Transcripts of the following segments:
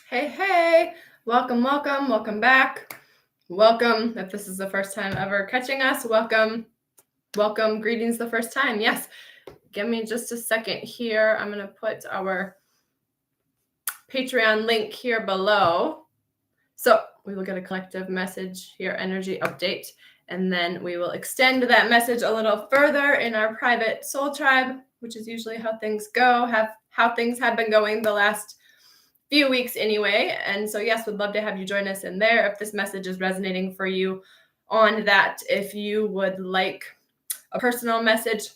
Hey, hey, welcome back. Welcome. If this is the first time ever catching us, welcome. Greetings the first time. Yes. Give me just a second here. I'm going to put our Patreon link here below. So we will get a collective message here, energy update, and then we will extend that message a little further in our private soul tribe, which is usually how things go, how things have been going the last few weeks anyway. And so, yes, would love to have you join us in there if this message is resonating for you on that. If you would like a personal message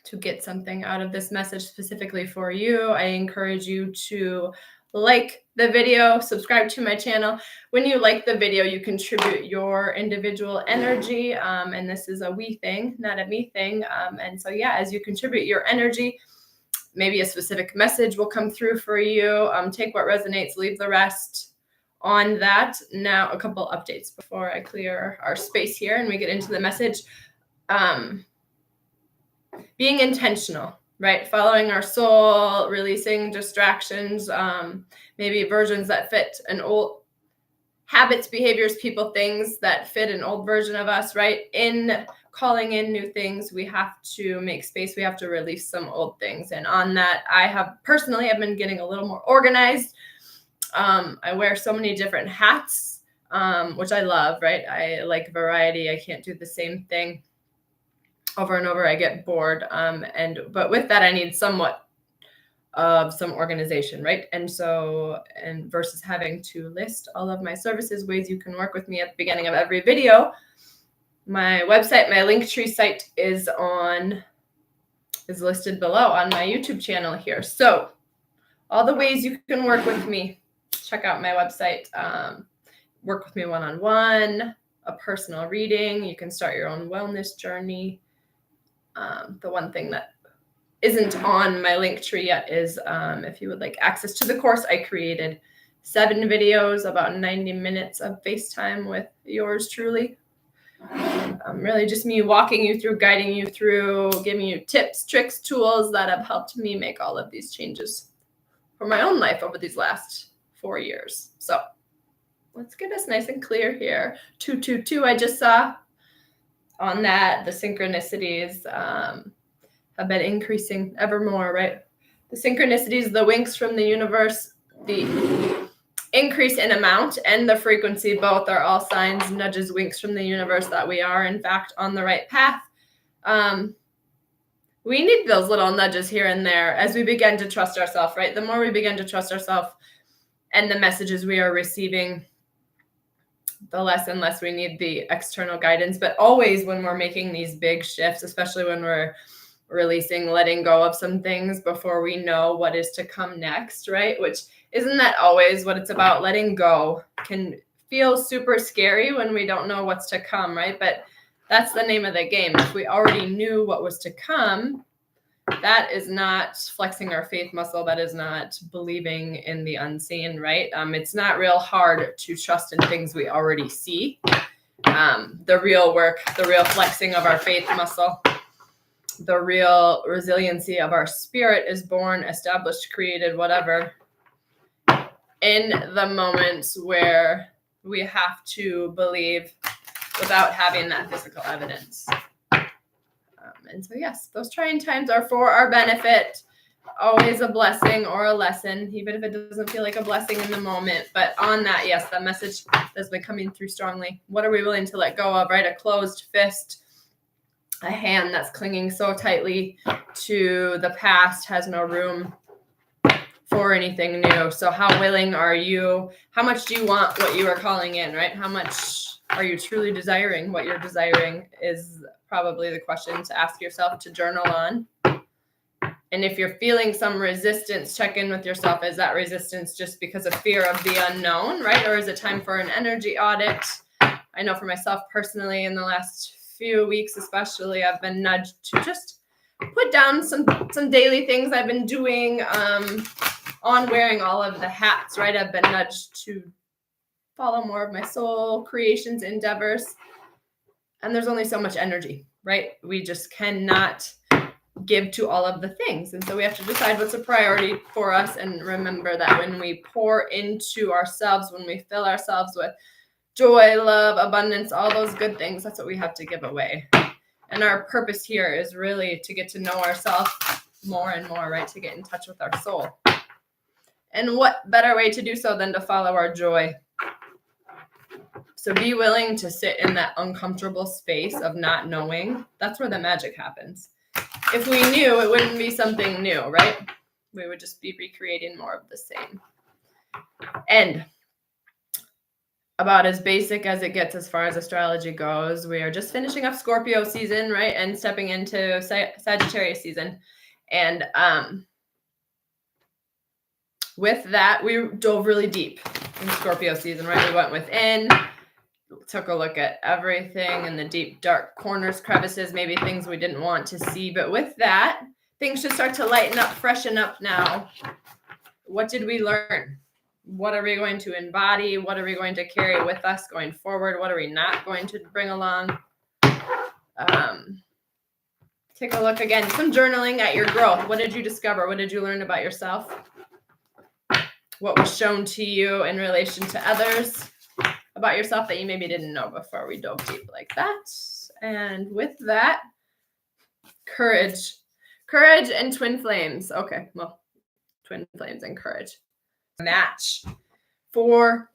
to get something out of this message specifically for you, I encourage you to like the video, subscribe to my channel. When you like the video, you contribute your individual energy. And this is a we thing, not a me thing. And so, yeah, as you contribute your energy, maybe a specific message will come through for you. Take what resonates, leave the rest on that. Now, a couple updates before I clear our space here and we get into the message. Being intentional, right? Following our soul, releasing distractions, maybe versions that fit an old habits, behaviors, people, things that fit an old version of us, right? In calling in new things, we have to make space. We have to release some old things. And on that, I've been getting a little more organized. I wear so many different hats, which I love, right? I like variety. I can't do the same thing over and over. I get bored. But with that, I need somewhat of some organization, right? And versus having to list all of my services, ways you can work with me at the beginning of every video, my website, my Linktree site is listed below on my YouTube channel here. So all the ways you can work with me, check out my website. Work with me one-on-one, a personal reading. You can start your own wellness journey. The one thing that isn't on my Linktree yet is if you would like access to the course, I created 7 videos, about 90 minutes of FaceTime with yours truly. Really just me walking you through, guiding you through, giving you tips, tricks, tools that have helped me make all of these changes for my own life over these last 4 years. So let's get us nice and clear here. 222 I just saw on that. The synchronicities have been increasing ever more, right? The synchronicities, the winks from the universe, the increase in amount and the frequency, both are all signs, nudges, winks from the universe that we are, in fact, on the right path. We need those little nudges here and there as we begin to trust ourselves, right? The more we begin to trust ourselves and the messages we are receiving, the less and less we need the external guidance. But always when we're making these big shifts, especially when we're releasing, letting go of some things before we know what is to come next, right? Which isn't that always what it's about? Letting go can feel super scary when we don't know what's to come, right? But that's the name of the game. If we already knew what was to come, that is not flexing our faith muscle. That is not believing in the unseen, right? It's not real hard to trust in things we already see. The real work, the real flexing of our faith muscle, the real resiliency of our spirit is born, established, created, whatever, in the moments where we have to believe without having that physical evidence. And so, yes, those trying times are for our benefit. Always a blessing or a lesson, even if it doesn't feel like a blessing in the moment. But on that, yes, that message has been coming through strongly. What are we willing to let go of, right? A closed fist, a hand that's clinging so tightly to the past has no room for anything new. So how willing are you? How much do you want what you are calling in, right? How much are you truly desiring what you're desiring is probably the question to ask yourself, to journal on. And if you're feeling some resistance, check in with yourself. Is that resistance just because of fear of the unknown, right? Or is it time for an energy audit? I know for myself personally, in the last few weeks especially, I've been nudged to just put down some daily things I've been doing on wearing all of the hats, right? I've been nudged to follow more of my soul creations, endeavors. And there's only so much energy, right? We just cannot give to all of the things. And so we have to decide what's a priority for us, and remember that when we pour into ourselves, when we fill ourselves with joy, love, abundance, all those good things, that's what we have to give away. And our purpose here is really to get to know ourselves more and more, right? To get in touch with our soul. And what better way to do so than to follow our joy? So be willing to sit in that uncomfortable space of not knowing. That's where the magic happens. If we knew, it wouldn't be something new, right? We would just be recreating more of the same. And about as basic as it gets as far as astrology goes, we are just finishing up Scorpio season, right? And stepping into Sagittarius season. And with that, we dove really deep in Scorpio season, right? We went within, took a look at everything in the deep, dark corners, crevices, maybe things we didn't want to see. But with that, things should start to lighten up, freshen up now. What did we learn? What are we going to embody? What are we going to carry with us going forward? What are we not going to bring along? Take a look again, some journaling at your growth. What did you discover? What did you learn about yourself? What was shown to you in relation to others about yourself that you maybe didn't know before we dove deep like that? And with that, courage and twin flames. Okay, well, twin flames and courage. Match for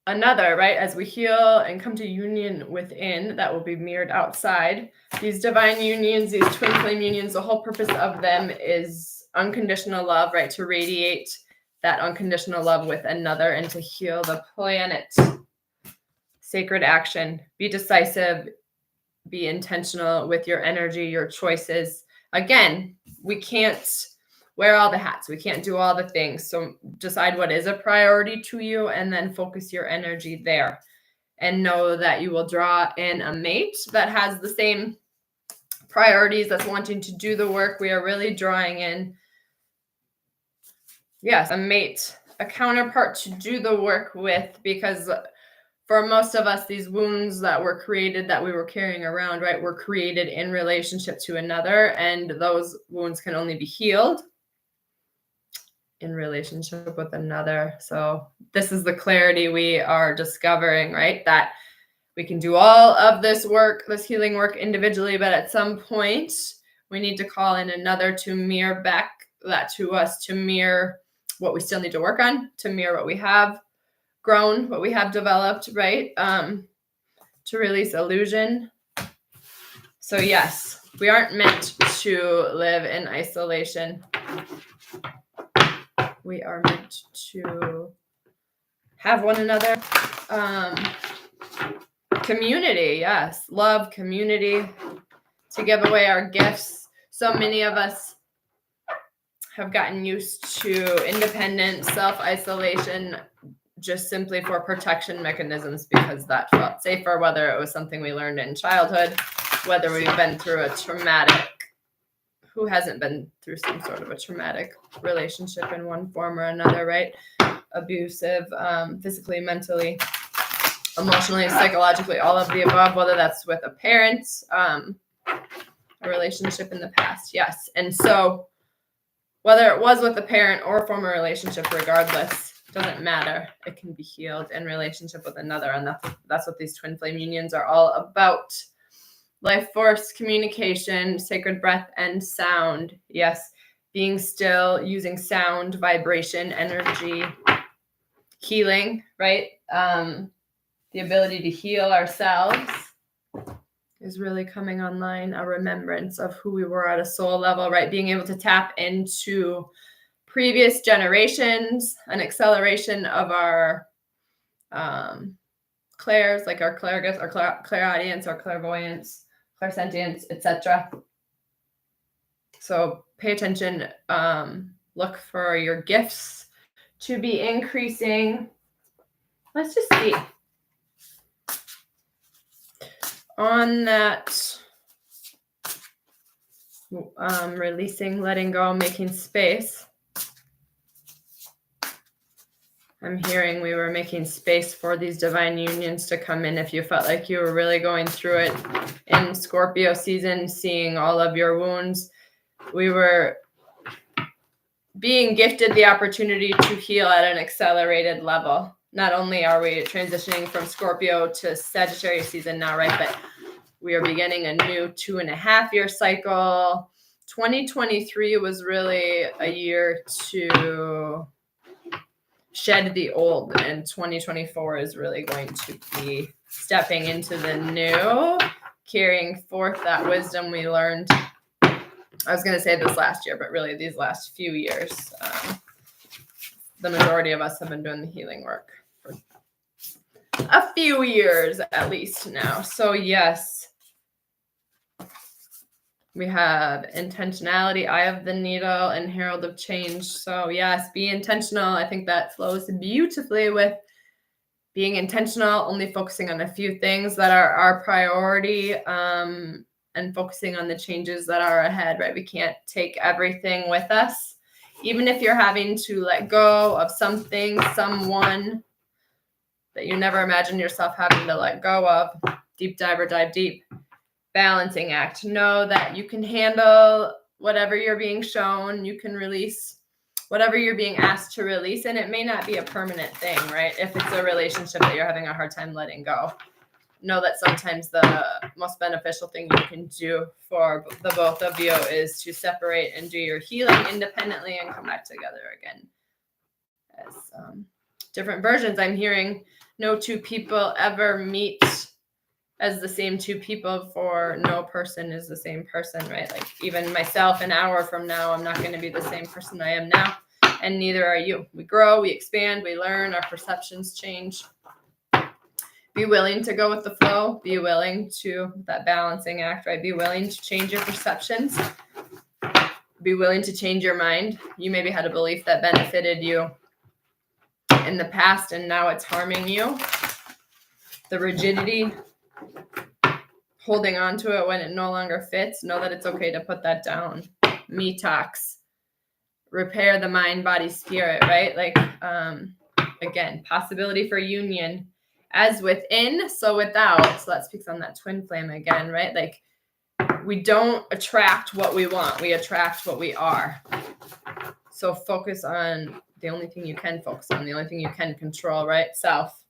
another, right? As we heal and come to union within, that will be mirrored outside. These divine unions, these twin flame unions, the whole purpose of them is unconditional love, right? To radiate that unconditional love with another and to heal the planet. Sacred action. Be decisive. Be intentional with your energy, your choices. Again, we can't wear all the hats. We can't do all the things. So decide what is a priority to you and then focus your energy there. And know that you will draw in a mate that has the same priorities, that's wanting to do the work. We are really drawing in, yes, a mate, a counterpart to do the work with, because for most of us, these wounds that were created, that we were carrying around, right, were created in relationship to another. And those wounds can only be healed in relationship with another. So this is the clarity we are discovering, right? That we can do all of this work, this healing work individually, but at some point we need to call in another to mirror back that to us, to mirror what we still need to work on, to mirror what we have grown, what we have developed, right? To release illusion. So yes, we aren't meant to live in isolation. We are meant to have one another. Community, yes. Love, community, to give away our gifts. So many of us have gotten used to independence, self-isolation, just simply for protection mechanisms, because that felt safer, whether it was something we learned in childhood, whether we've been through a traumatic, who hasn't been through some sort of a traumatic relationship in one form or another, right? Abusive, physically, mentally, emotionally, psychologically, all of the above, whether that's with a parent, a relationship in the past. Yes. And so whether it was with a parent or a former relationship, regardless, doesn't matter. It can be healed in relationship with another. And that's what these twin flame unions are all about. Life force, communication, sacred breath, and sound. Yes. Being still, using sound, vibration, energy, healing, right? The ability to heal ourselves is really coming online. A remembrance of who we were at a soul level, right? Being able to tap into previous generations, an acceleration of our clairs, like our clairgifts, our clairaudience, our clairvoyance, clairsentience, etc. So pay attention. Look for your gifts to be increasing. Let's just see. On that releasing, letting go, making space, I'm hearing we were making space for these divine unions to come in. If you felt like you were really going through it in Scorpio season, seeing all of your wounds, we were being gifted the opportunity to heal at an accelerated level. Not only are we transitioning from Scorpio to Sagittarius season now, right? But we are beginning a new 2.5-year cycle. 2023 was really a year to shed the old, and 2024 is really going to be stepping into the new, carrying forth that wisdom we learned. I was going to say this last year, but really these last few years. The majority of us have been doing the healing work for a few years at least now. So yes, we have intentionality, Eye of the Needle, and Herald of Change. So yes, be intentional. I think that flows beautifully with being intentional, only focusing on a few things that are our priority, and focusing on the changes that are ahead, right? We can't take everything with us. Even if you're having to let go of something, someone that you never imagined yourself having to let go of, deep dive or dive deep. Balancing act. Know that you can handle whatever you're being shown. You can release whatever you're being asked to release. And it may not be a permanent thing, right? If it's a relationship that you're having a hard time letting go, know that sometimes the most beneficial thing you can do for the both of you is to separate and do your healing independently and come back together again as different versions. I'm hearing no two people ever meet as the same two people, for no person is the same person, right? Like even myself an hour from now, I'm not going to be the same person I am now, and neither are you. We grow, we expand, we learn, our perceptions change. Be willing to go with the flow. Be willing to, that balancing act, right? Be willing to change your perceptions. Be willing to change your mind. You maybe had a belief that benefited you in the past and now it's harming you. The rigidity, holding on to it when it no longer fits, know that it's okay to put that down. Detox. Repair the mind, body, spirit, right? Like, again, possibility for union. As within, so without. So that speaks on that twin flame again, right? Like, we don't attract what we want. We attract what we are. So focus on the only thing you can focus on, the only thing you can control, right? Self.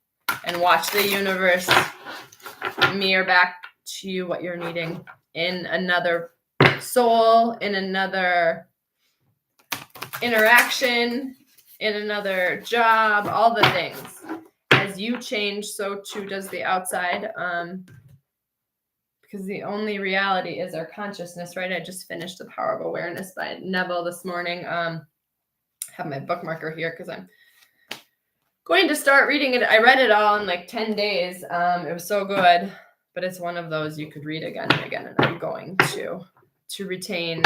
And watch the universe mirror back to you what you're needing in another soul, in another interaction, in another job, all the things. As you change, so too does the outside, because the only reality is our consciousness, right? I just finished The Power of Awareness by Neville this morning. I have my bookmarker here because I'm going to start reading it. I read it all in like 10 days. It was so good, but it's one of those you could read again and again, and I'm going to retain,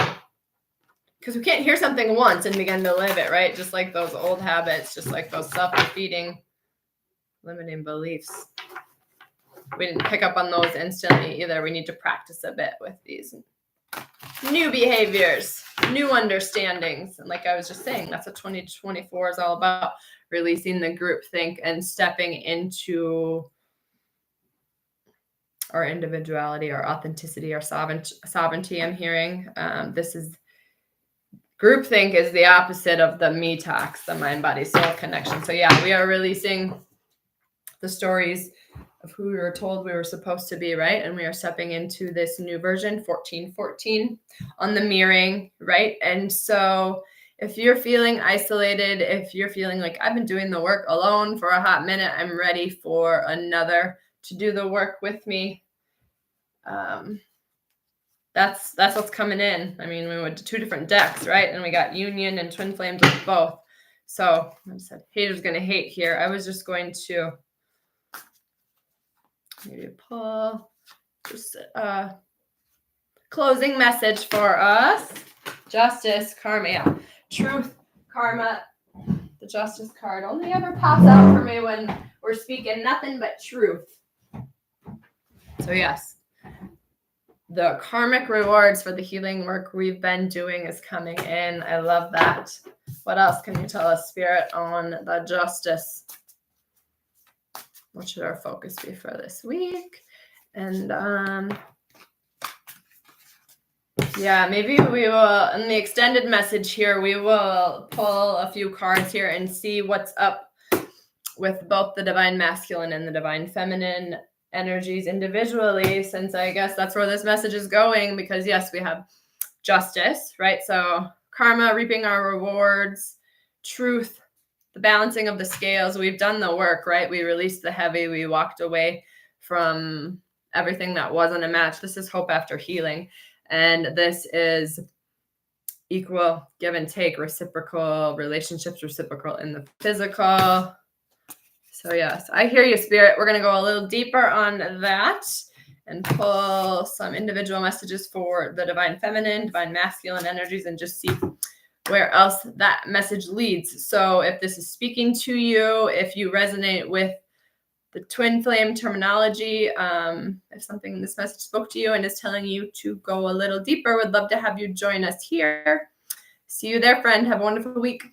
because we can't hear something once and begin to live it, right? Just like those old habits, just like those self-defeating limiting beliefs. We didn't pick up on those instantly either. We need to practice a bit with these new behaviors, new understandings. And like I was just saying, that's what 2024 is all about. Releasing the groupthink and stepping into our individuality, our authenticity, our sovereignty. I'm hearing this is groupthink is the opposite of the me talks, the mind, body, soul connection. So yeah, we are releasing the stories of who we were told we were supposed to be, right? And we are stepping into this new version, 1414, on the mirroring, right? And so if you're feeling isolated, if you're feeling like I've been doing the work alone for a hot minute, I'm ready for another to do the work with me. That's what's coming in. I mean, we went to 2 different decks, right? And we got union and twin flames with both. So I said, haters gonna hate here. I was just going to maybe pull just a closing message for us. Justice, karma, yeah. Truth, karma. The justice card only ever pops out for me when we're speaking nothing but truth. So yes, the karmic rewards for the healing work we've been doing is coming in. I love that. What else can you tell us, Spirit, on the justice? What should our focus be for this week? And yeah, maybe we will, in the extended message here, we will pull a few cards here and see what's up with both the divine masculine and the divine feminine energies individually, since I guess that's where this message is going, because yes, we have justice, right? So karma, reaping our rewards, truth, the balancing of the scales. We've done the work, right? We released the heavy. We walked away from everything that wasn't a match. This is hope after healing. And this is equal give and take, reciprocal relationships, reciprocal in the physical. So yes, I hear you, Spirit. We're going to go a little deeper on that and pull some individual messages for the divine feminine, divine masculine energies, and just see where else that message leads. So if this is speaking to you, if you resonate with the twin flame terminology, if something in this message spoke to you and is telling you to go a little deeper, would love to have you join us here. See you there, friend. Have a wonderful week.